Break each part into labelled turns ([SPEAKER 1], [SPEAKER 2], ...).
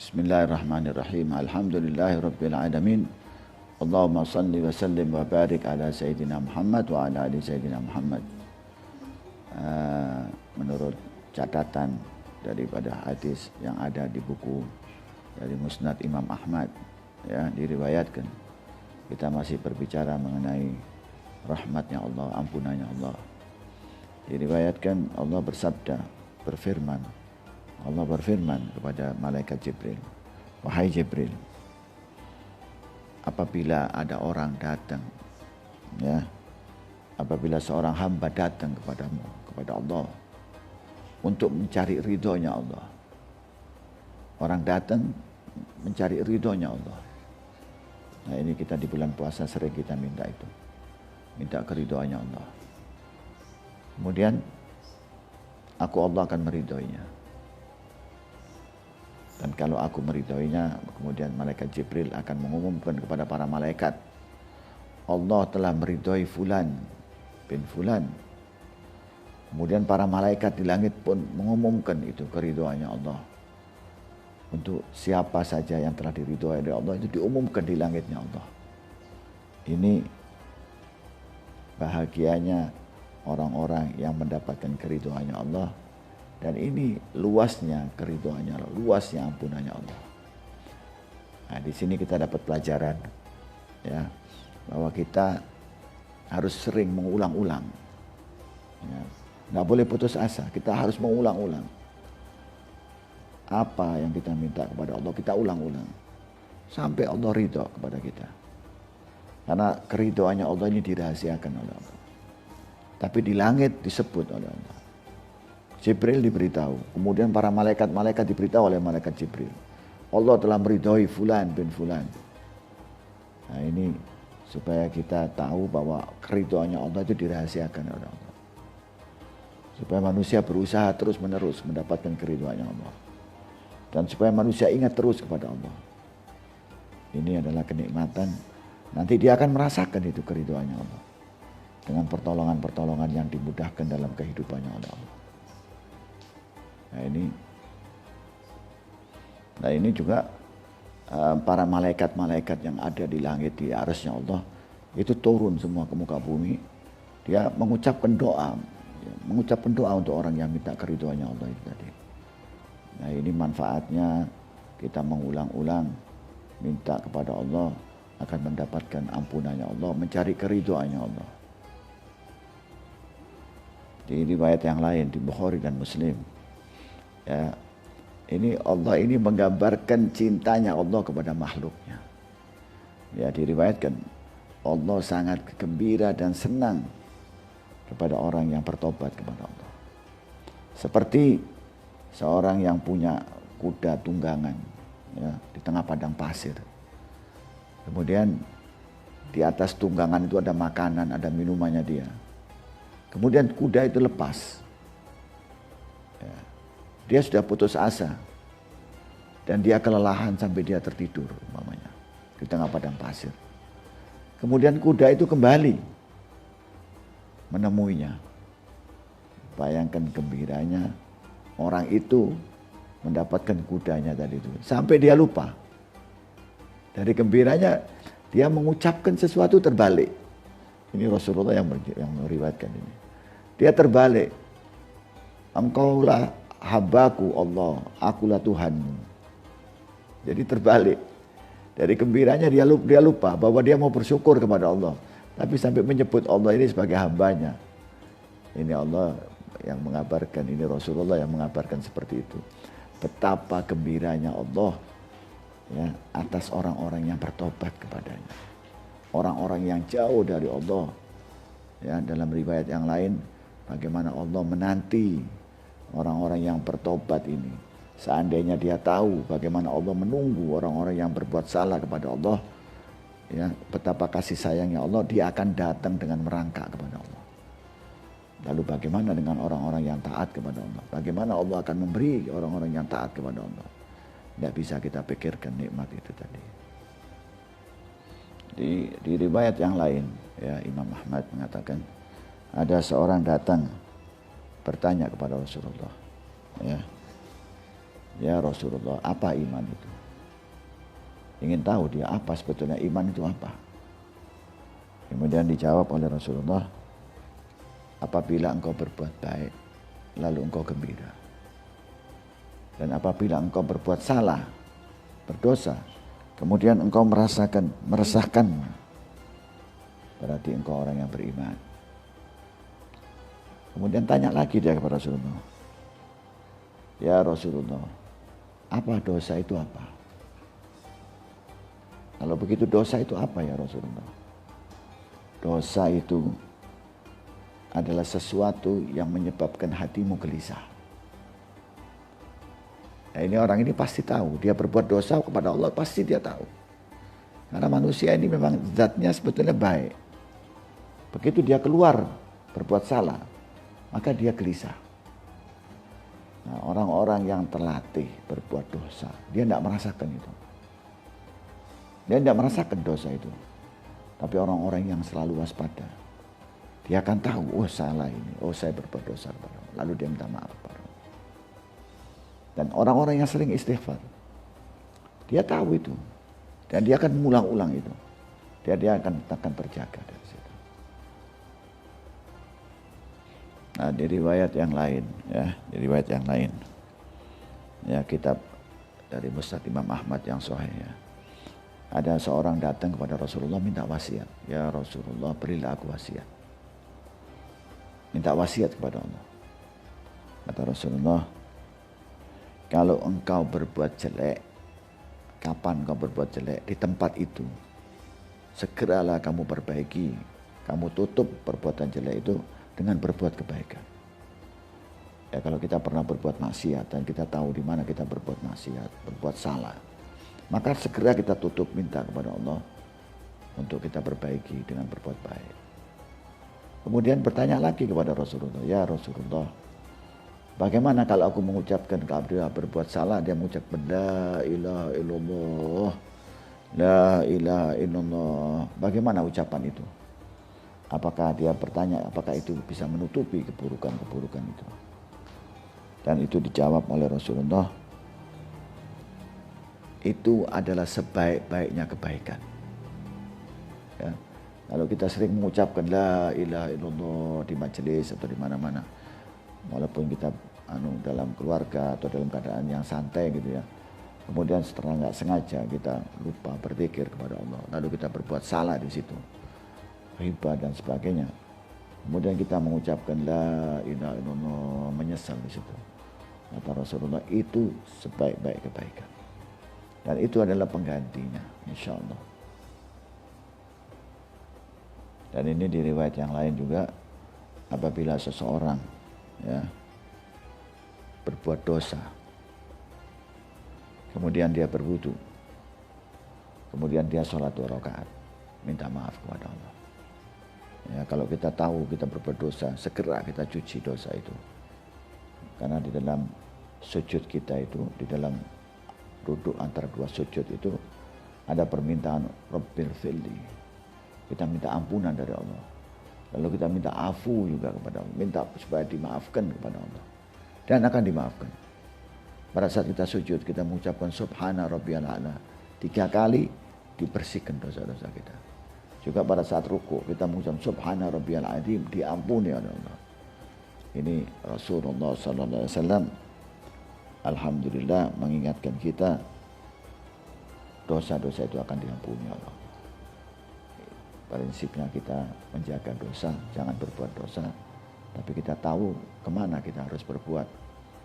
[SPEAKER 1] Bismillahirrahmanirrahim. Alhamdulillahirabbil alamin. Allahumma salli wa sallim wa barik ala sayyidina Muhammad wa ala ali sayyidina Muhammad. Menurut catatan daripada hadis yang ada di buku dari Musnad Imam Ahmad, ya, diriwayatkan kita masih berbicara mengenai rahmatnya Allah, ampunannya Allah. Diriwayatkan Allah bersabda, Allah berfirman kepada malaikat Jibril, wahai Jibril, apabila ada orang datang, ya, apabila seorang hamba datang kepadamu, kepada Allah, untuk mencari ridhonya Allah. Orang datang mencari ridhonya Allah. Nah, ini kita di bulan puasa sering kita minta itu, minta keridhoannya Allah. Kemudian Allah akan meridhoinya. Dan kalau aku meridhoinya, kemudian malaikat Jibril akan mengumumkan kepada para malaikat, Allah telah meridhoi fulan bin fulan. Kemudian para malaikat di langit pun mengumumkan itu keridhoannya Allah. Untuk siapa saja yang telah diridhoi oleh Allah, itu diumumkan di langitnya Allah. Ini bahagianya orang-orang yang mendapatkan keridhoannya Allah. Dan ini luasnya keridhoannya Allah, luasnya ampunannya Allah. Nah, di sini kita dapat pelajaran, ya, bahwa kita harus sering mengulang-ulang. Ya, nggak boleh putus asa, kita harus mengulang-ulang. Apa yang kita minta kepada Allah, kita ulang-ulang sampai Allah ridho kepada kita. Karena keridhoannya Allah ini dirahasiakan oleh Allah, tapi di langit disebut oleh Allah. Jibril diberitahu, kemudian para malaikat diberitahu oleh malaikat Jibril, Allah telah meridhoi fulan bin fulan. Nah, ini supaya kita tahu bahwa keridhoannya Allah itu dirahasiakan oleh Allah, supaya manusia berusaha terus menerus mendapatkan keridhoannya Allah, dan supaya manusia ingat terus kepada Allah. Ini adalah kenikmatan. Nanti dia akan merasakan itu keridhoannya Allah dengan pertolongan-pertolongan yang dimudahkan dalam kehidupannya oleh Allah. Nah ini juga para malaikat-malaikat yang ada di langit, di arsy-Nya Allah, itu turun semua ke muka bumi. Dia mengucapkan doa, untuk orang yang minta keridhoannya Allah itu tadi. Nah, ini manfaatnya kita mengulang-ulang minta kepada Allah, akan mendapatkan ampunannya Allah, mencari keridhoannya Allah. Di riwayat yang lain di Bukhari dan Muslim, ya, ini Allah ini menggambarkan cintanya Allah kepada makhluknya. Ya, diriwayatkan Allah sangat gembira dan senang kepada orang yang bertobat kepada Allah. Seperti seorang yang punya kuda tunggangan, ya, di tengah padang pasir. Kemudian di atas tunggangan itu ada makanan, ada minumannya dia. Kemudian kuda itu lepas. Ya, dia sudah putus asa dan dia kelelahan sampai dia tertidur umpamanya di tengah padang pasir. Kemudian kuda itu kembali menemuinya. Bayangkan gembiranya orang itu mendapatkan kudanya tadi itu, sampai dia lupa. Dari gembiranya dia mengucapkan sesuatu terbalik. Ini Rasulullah yang meriwayatkan ini. Dia terbalik. Engkaulah hambaku Allah, akulah Tuhanmu. Jadi terbalik. Dari gembiranya dia lupa bahwa dia mau bersyukur kepada Allah, tapi sampai menyebut Allah ini sebagai hambanya. Ini Allah yang mengabarkan, ini Rasulullah yang mengabarkan seperti itu. Betapa gembiranya Allah, ya, atas orang-orang yang bertobat kepadanya, orang-orang yang jauh dari Allah. Ya, dalam riwayat yang lain, bagaimana Allah menanti orang-orang yang bertobat ini. Seandainya dia tahu bagaimana Allah menunggu orang-orang yang berbuat salah kepada Allah, ya, betapa kasih sayangnya Allah, dia akan datang dengan merangkak kepada Allah. Lalu bagaimana dengan orang-orang yang taat kepada Allah? Bagaimana Allah akan memberi orang-orang yang taat kepada Allah? Tidak bisa kita pikirkan nikmat itu tadi. Di riwayat yang lain, ya, Imam Ahmad mengatakan ada seorang datang bertanya kepada Rasulullah, ya, Ya Rasulullah, apa iman itu? Ingin tahu dia apa sebetulnya iman itu apa. Kemudian dijawab oleh Rasulullah, apabila engkau berbuat baik, lalu engkau gembira. Dan apabila engkau berbuat salah, berdosa, kemudian engkau meresahkan, berarti engkau orang yang beriman. Kemudian tanya lagi dia kepada Rasulullah, ya Rasulullah, apa dosa itu apa? Kalau begitu dosa itu apa ya Rasulullah? Dosa itu adalah sesuatu yang menyebabkan hatimu gelisah. Nah, ini orang ini pasti tahu, dia berbuat dosa kepada Allah pasti dia tahu. Karena manusia ini memang zatnya sebetulnya baik. Begitu dia keluar berbuat salah, maka dia gelisah. Nah, orang-orang yang terlatih berbuat dosa, dia tidak merasakan itu. Dia tidak merasakan dosa itu. Tapi orang-orang yang selalu waspada, dia akan tahu, oh salah ini, oh saya berbuat dosa kepada Allah. Lalu dia minta maaf kepada Allah. Dan orang-orang yang sering istighfar, dia tahu itu. Dan dia akan mengulang-ulang itu. Dia akan terjaga dari situ. Nah, di riwayat yang lain, ya kitab dari Musnad Imam Ahmad yang sahih ya. Ada seorang datang kepada Rasulullah minta wasiat. Ya Rasulullah, berilah aku wasiat. Minta wasiat kepada Allah. Kata Rasulullah, kalau engkau berbuat jelek, kapan engkau berbuat jelek? Di tempat itu, segeralah kamu perbaiki. Kamu tutup perbuatan jelek itu dengan berbuat kebaikan. Ya, kalau kita pernah berbuat maksiat dan kita tahu di mana kita berbuat maksiat, berbuat salah, maka segera kita tutup, minta kepada Allah untuk kita perbaiki dengan berbuat baik. Kemudian bertanya lagi kepada Rasulullah, ya Rasulullah, bagaimana kalau aku mengucapkan kalau dia berbuat salah, dia mengucapkan la ilaha illallah, la ilaha illallah. Bagaimana ucapan itu? Apakah dia bertanya, apakah itu bisa menutupi keburukan-keburukan itu? Dan itu dijawab oleh Rasulullah, itu adalah sebaik-baiknya kebaikan. Ya. Kalau kita sering mengucapkan la ilaha illallah di majelis atau di mana-mana, walaupun kita dalam keluarga atau dalam keadaan yang santai gitu ya, kemudian setelah nggak sengaja kita lupa berzikir kepada Allah, lalu kita berbuat salah di situ, riba dan sebagainya, kemudian kita mengucapkan la ilaha illallah, menyesal di situ, kata Rasulullah, itu sebaik-baik kebaikan. Dan itu adalah penggantinya, insya Allah. Dan ini di riwayat yang lain juga, apabila seseorang ya berbuat dosa, kemudian dia berwudu, kemudian dia sholat 2 rakaat, minta maaf kepada Allah. Ya, kalau kita tahu kita berbuat dosa, segera kita cuci dosa itu. Karena di dalam sujud kita itu, di dalam duduk antara 2 sujud itu ada permintaan Rabbil firli. Kita minta ampunan dari Allah. Lalu kita minta afu juga kepada Allah, minta supaya dimaafkan kepada Allah. Dan akan dimaafkan. Pada saat kita sujud, kita mengucapkan subhana rabbiyal a'la 3 kali, dibersihkan dosa-dosa kita. Juga pada saat ruku kita mengucapkan subhana rabbiyal azim, diampuni oleh Allah. Ini Rasulullah sallallahu alaihi wasallam alhamdulillah mengingatkan kita dosa-dosa itu akan diampuni Allah. Prinsipnya kita menjaga dosa, jangan berbuat dosa, tapi kita tahu kemana kita harus berbuat,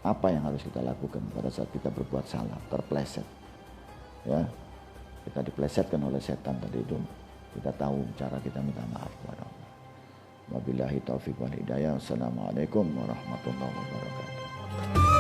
[SPEAKER 1] apa yang harus kita lakukan pada saat kita berbuat salah, terpleset. Ya, kita diplesetkan oleh setan tadi itu, kita tahu cara kita minta maaf kepada Allah. Wabillahi taufiq wal hidayah. Assalamualaikum warahmatullahi wabarakatuh.